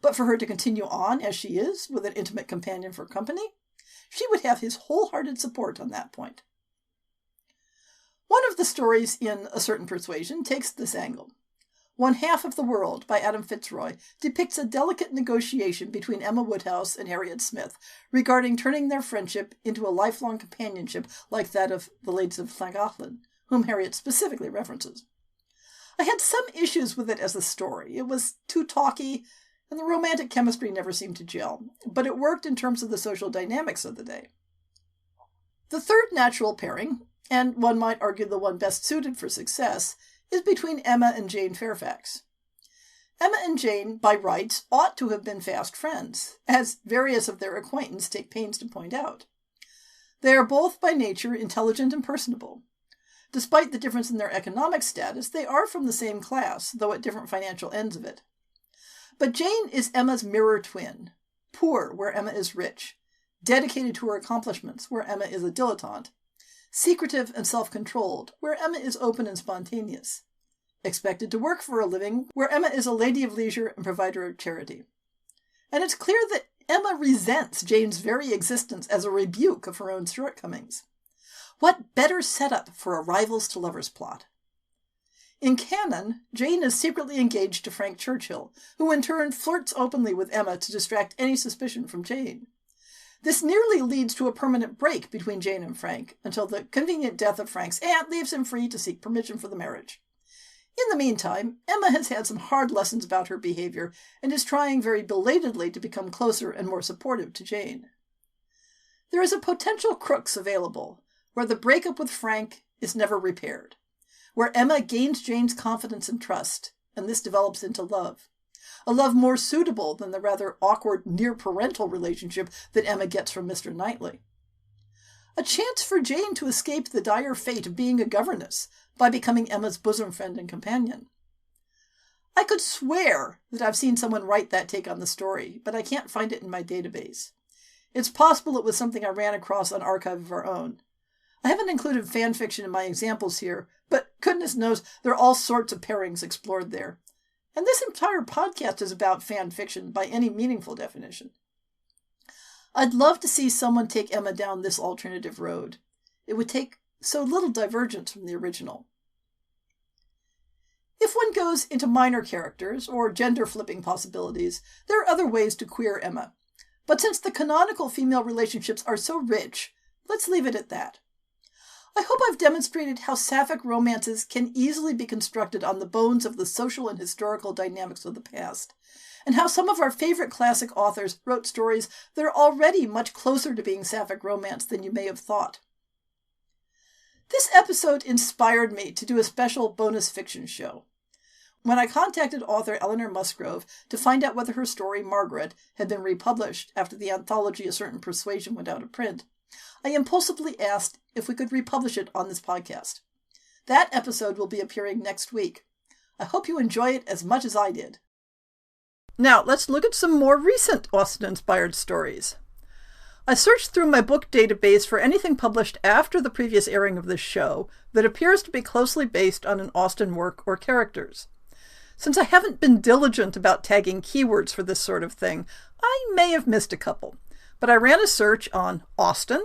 [SPEAKER 1] But for her to continue on as she is, with an intimate companion for company, she would have his wholehearted support on that point. One of the stories in A Certain Persuasion takes this angle. One Half of the World by Adam Fitzroy depicts a delicate negotiation between Emma Woodhouse and Harriet Smith regarding turning their friendship into a lifelong companionship like that of the ladies of Llangollen, whom Harriet specifically references. I had some issues with it as a story. It was too talky, and the romantic chemistry never seemed to gel, but it worked in terms of the social dynamics of the day. The third natural pairing, and one might argue the one best suited for success, is between Emma and Jane Fairfax. Emma and Jane, by rights, ought to have been fast friends, as various of their acquaintance take pains to point out. They are both by nature intelligent and personable. Despite the difference in their economic status, they are from the same class, though at different financial ends of it. But Jane is Emma's mirror twin, poor where Emma is rich, dedicated to her accomplishments where Emma is a dilettante, secretive and self-controlled where Emma is open and spontaneous, expected to work for a living where Emma is a lady of leisure and provider of charity. And it's clear that Emma resents Jane's very existence as a rebuke of her own shortcomings. What better setup for a rivals to lovers plot? In canon, Jane is secretly engaged to Frank Churchill, who in turn flirts openly with Emma to distract any suspicion from Jane. This nearly leads to a permanent break between Jane and Frank, until the convenient death of Frank's aunt leaves him free to seek permission for the marriage. In the meantime, Emma has had some hard lessons about her behavior and is trying very belatedly to become closer and more supportive to Jane. There is a potential crux available, where the breakup with Frank is never repaired, where Emma gains Jane's confidence and trust, and this develops into love. A love more suitable than the rather awkward near-parental relationship that Emma gets from Mr. Knightley. A chance for Jane to escape the dire fate of being a governess by becoming Emma's bosom friend and companion. I could swear that I've seen someone write that take on the story, but I can't find it in my database. It's possible it was something I ran across on Archive of Our Own. I haven't included fan fiction in my examples here, but goodness knows there are all sorts of pairings explored there. And this entire podcast is about fan fiction by any meaningful definition. I'd love to see someone take Emma down this alternative road. It would take so little divergence from the original. If one goes into minor characters or gender-flipping possibilities, there are other ways to queer Emma. But since the canonical female relationships are so rich, let's leave it at that. I hope I've demonstrated how sapphic romances can easily be constructed on the bones of the social and historical dynamics of the past, and how some of our favorite classic authors wrote stories that are already much closer to being sapphic romance than you may have thought. This episode inspired me to do a special bonus fiction show. When I contacted author Eleanor Musgrove to find out whether her story, Margaret, had been republished after the anthology A Certain Persuasion went out of print, I impulsively asked if we could republish it on this podcast. That episode will be appearing next week. I hope you enjoy it as much as I did. Now, let's look at some more recent Austen-inspired stories. I searched through my book database for anything published after the previous airing of this show that appears to be closely based on an Austen work or characters. Since I haven't been diligent about tagging keywords for this sort of thing, I may have missed a couple, but I ran a search on Austen,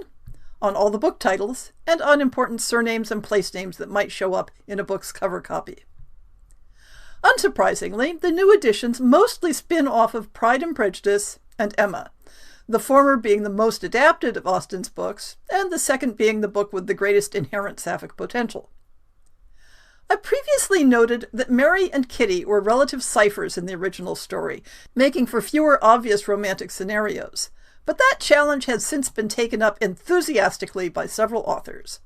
[SPEAKER 1] on all the book titles, and on important surnames and place names that might show up in a book's cover copy. Unsurprisingly, the new editions mostly spin off of Pride and Prejudice and Emma, the former being the most adapted of Austen's books, and the second being the book with the greatest inherent sapphic potential. I previously noted that Mary and Kitty were relative ciphers in the original story, making for fewer obvious romantic scenarios, but that challenge has since been taken up enthusiastically by several authors.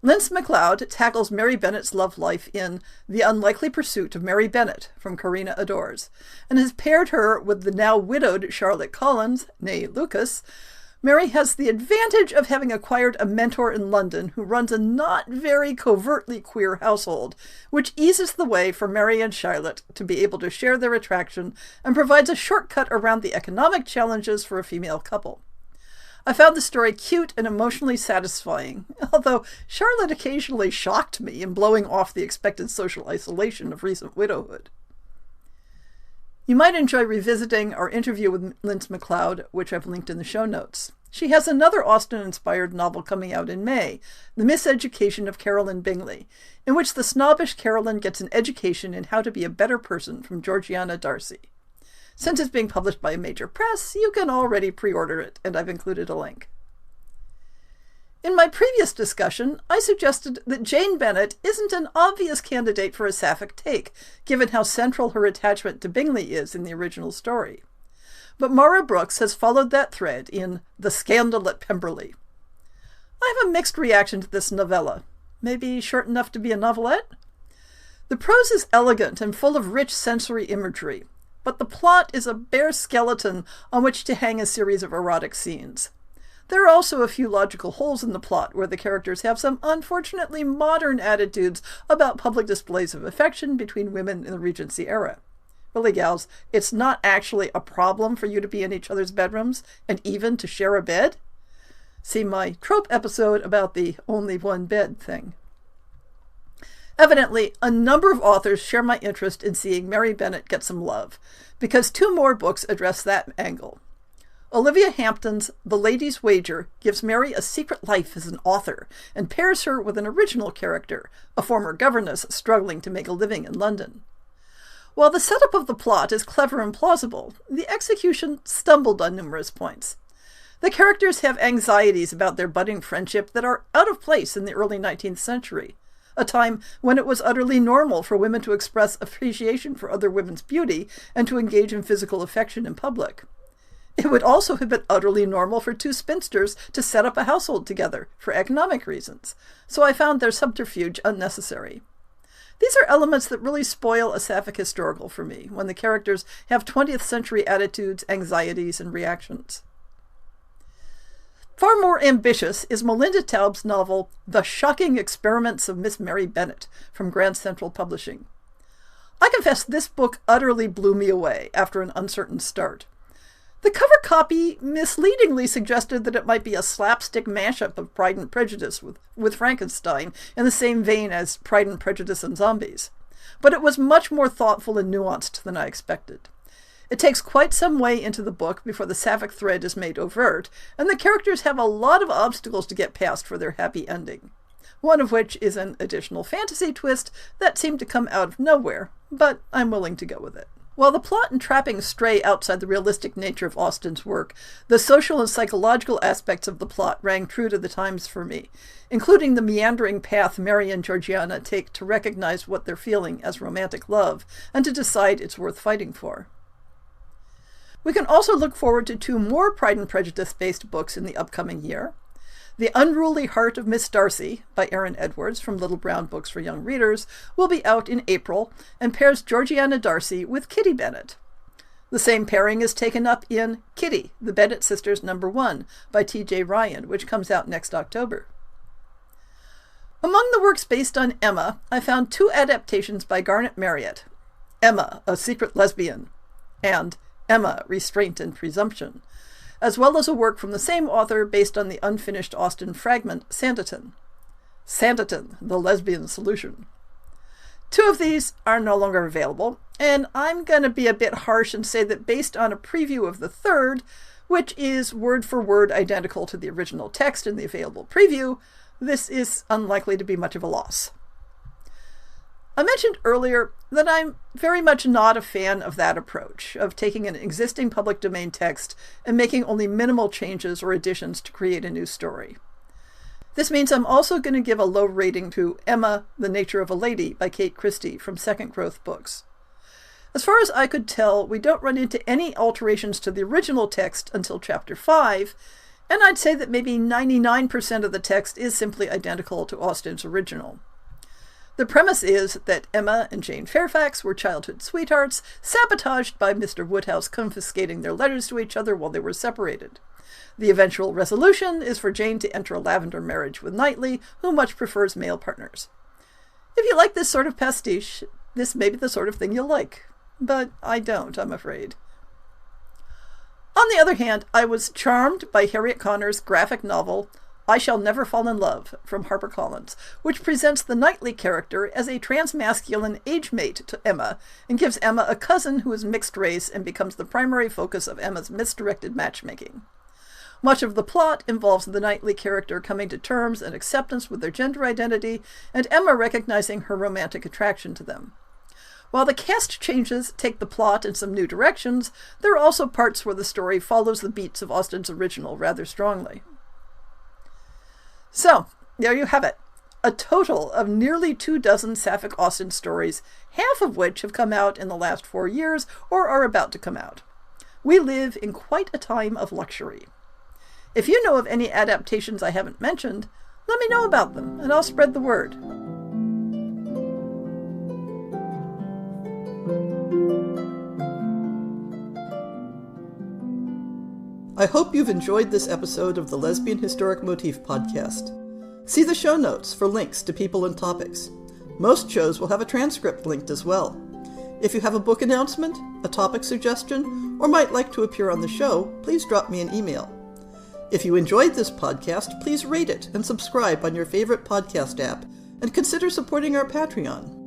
[SPEAKER 1] Lince MacLeod tackles Mary Bennet's love life in The Unlikely Pursuit of Mary Bennet from Carina Adores, and has paired her with the now widowed Charlotte Collins, née Lucas. Mary has the advantage of having acquired a mentor in London who runs a not very covertly queer household, which eases the way for Mary and Charlotte to be able to share their attraction and provides a shortcut around the economic challenges for a female couple. I found the story cute and emotionally satisfying, although Charlotte occasionally shocked me in blowing off the expected social isolation of recent widowhood. You might enjoy revisiting our interview with Lince MacLeod, which I've linked in the show notes. She has another Austen-inspired novel coming out in May, The Miseducation of Caroline Bingley, in which the snobbish Caroline gets an education in how to be a better person from Georgiana Darcy. Since it's being published by a major press, you can already pre-order it, and I've included a link. In my previous discussion, I suggested that Jane Bennet isn't an obvious candidate for a sapphic take, given how central her attachment to Bingley is in the original story. But Mara Brooks has followed that thread in The Scandal at Pemberley. I have a mixed reaction to this novella. Maybe short enough to be a novelette? The prose is elegant and full of rich sensory imagery, but the plot is a bare skeleton on which to hang a series of erotic scenes. There are also a few logical holes in the plot where the characters have some unfortunately modern attitudes about public displays of affection between women in the Regency era. Really, gals, it's not actually a problem for you to be in each other's bedrooms and even to share a bed? See my trope episode about the only one bed thing. Evidently, a number of authors share my interest in seeing Mary Bennet get some love, because 2 more books address that angle. Olivia Hampton's The Lady's Wager gives Mary a secret life as an author and pairs her with an original character, a former governess struggling to make a living in London. While the setup of the plot is clever and plausible, the execution stumbled on numerous points. The characters have anxieties about their budding friendship that are out of place in the early 19th century, a time when it was utterly normal for women to express appreciation for other women's beauty and to engage in physical affection in public. It would also have been utterly normal for 2 spinsters to set up a household together for economic reasons, so I found their subterfuge unnecessary. These are elements that really spoil a sapphic historical for me, when the characters have 20th century attitudes, anxieties, and reactions. Far more ambitious is Melinda Taub's novel The Shocking Experiments of Miss Mary Bennet from Grand Central Publishing. I confess this book utterly blew me away after an uncertain start. The cover copy misleadingly suggested that it might be a slapstick mashup of Pride and Prejudice with Frankenstein in the same vein as Pride and Prejudice and Zombies. But it was much more thoughtful and nuanced than I expected. It takes quite some way into the book before the sapphic thread is made overt, and the characters have a lot of obstacles to get past for their happy ending. One of which is an additional fantasy twist that seemed to come out of nowhere, but I'm willing to go with it. While the plot and trappings stray outside the realistic nature of Austen's work, the social and psychological aspects of the plot rang true to the times for me, including the meandering path Mary and Georgiana take to recognize what they're feeling as romantic love, and to decide it's worth fighting for. We can also look forward to 2 more Pride and Prejudice-based books in the upcoming year. The Unruly Heart of Miss Darcy by Erin Edwards from Little Brown Books for Young Readers will be out in April and pairs Georgiana Darcy with Kitty Bennet. The same pairing is taken up in Kitty, the Bennet Sisters No. 1 by T.J. Ryan, which comes out next October. Among the works based on Emma, I found 2 adaptations by Garnet Marriott, Emma, a Secret Lesbian, and Emma, Restraint and Presumption, as well as a work from the same author based on the unfinished Austen fragment Sanditon, the Lesbian Solution. 2 of these are no longer available, and I'm going to be a bit harsh and say that based on a preview of the third, which is word for word identical to the original text in the available preview, this is unlikely to be much of a loss. I mentioned earlier that I'm very much not a fan of that approach, of taking an existing public domain text and making only minimal changes or additions to create a new story. This means I'm also going to give a low rating to Emma, The Nature of a Lady by Kate Christie from Second Growth Books. As far as I could tell, we don't run into any alterations to the original text until Chapter 5, and I'd say that maybe 99% of the text is simply identical to Austen's original. The premise is that Emma and Jane Fairfax were childhood sweethearts, sabotaged by Mr. Woodhouse confiscating their letters to each other while they were separated. The eventual resolution is for Jane to enter a lavender marriage with Knightley, who much prefers male partners. If you like this sort of pastiche, this may be the sort of thing you'll like. But I don't, I'm afraid. On the other hand, I was charmed by Harriet Connor's graphic novel, I Shall Never Fall in Love, from HarperCollins, which presents the Knightley character as a transmasculine age-mate to Emma, and gives Emma a cousin who is mixed race and becomes the primary focus of Emma's misdirected matchmaking. Much of the plot involves the Knightley character coming to terms and acceptance with their gender identity, and Emma recognizing her romantic attraction to them. While the cast changes take the plot in some new directions, there are also parts where the story follows the beats of Austen's original rather strongly. So, there you have it. A total of nearly 24 Sapphic Austen stories, half of which have come out in the last 4 years or are about to come out. We live in quite a time of luxury. If you know of any adaptations I haven't mentioned, let me know about them, and I'll spread the word. I hope you've enjoyed this episode of the Lesbian Historic Motif Podcast. See the show notes for links to people and topics. Most shows will have a transcript linked as well. If you have a book announcement, a topic suggestion, or might like to appear on the show, please drop me an email. If you enjoyed this podcast, please rate it and subscribe on your favorite podcast app, and consider supporting our Patreon.